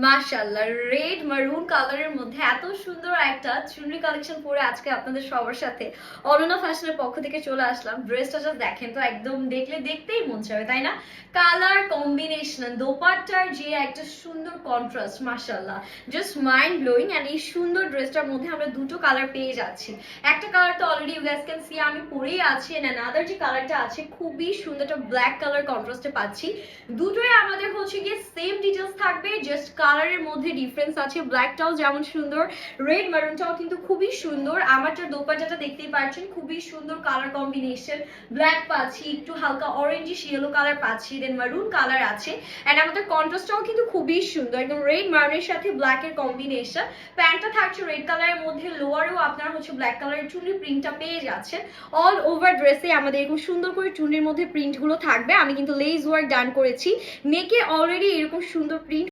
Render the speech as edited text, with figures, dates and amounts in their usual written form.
মাশাআল্লাহ, রেড মারুন কালারের মধ্যে এত সুন্দর একটা চুনরি কালেকশন পরে আজকে আপনাদের সবার সাথে অনন্যা ফ্যাশনের পক্ষ থেকে চলে আসলাম। ড্রেসটা জাস্ট দেখেন তো, একদম দেখলে দেখতেই মন চাবে, তাই না? কালার কম্বিনেশন, দোপাট্টার যে একটা সুন্দর কন্ট্রাস্ট, মাশাআল্লাহ, জাস্ট মাইন্ড ব্লোয়িং। এন্ড এই সুন্দর ড্রেসটার মধ্যে আমরা দুটো কালার পেয়ে যাচ্ছি। একটা কালার তো already you guys can see আমি পরেই আছি, এন্ড অ্যানাদার যে কালারটা আছে খুবই সুন্দর একটা ব্ল্যাক কালার কন্ট্রাস্টে পাচ্ছি। দুটোই আমাদের হচ্ছে গিয়ে সেম ডিটেলস থাকবে, জাস্ট কালারের মধ্যে ডিফারেন্স আছে। ব্ল্যাকটাও যেমন সুন্দর, রেড মারুনটাও কিন্তু খুবই সুন্দর। আমারটা দোপাট্টাটা দেখতেই পাচ্ছেন, খুবই সুন্দর কালার কম্বিনেশন। ব্ল্যাক পাচ্ছি, একটু হালকা অরেঞ্জিশ ইয়েলো কালার পাচ্ছি, দেন মারুন কালার আছে। এন্ড আমাদের কন্ট্রাস্টটাও কিন্তু খুবই সুন্দর, একদম রেড মারুনের সাথে ব্ল্যাকের কম্বিনেশন। প্যান্টটা থাকছে রেড কালারের মধ্যে, লোয়ারেও আপনারা হচ্ছে ব্ল্যাক কালারের চুনরি প্রিন্টটা পেয়ে যাচ্ছেন। অল ওভার ড্রেসে আমাদের এরকম সুন্দর করে চুনরির মধ্যে প্রিন্ট গুলো থাকবে। আমি কিন্তু লেস ওয়ার্ক ডান করেছি, নেকে অলরেডি এরকম সুন্দর প্রিন্ট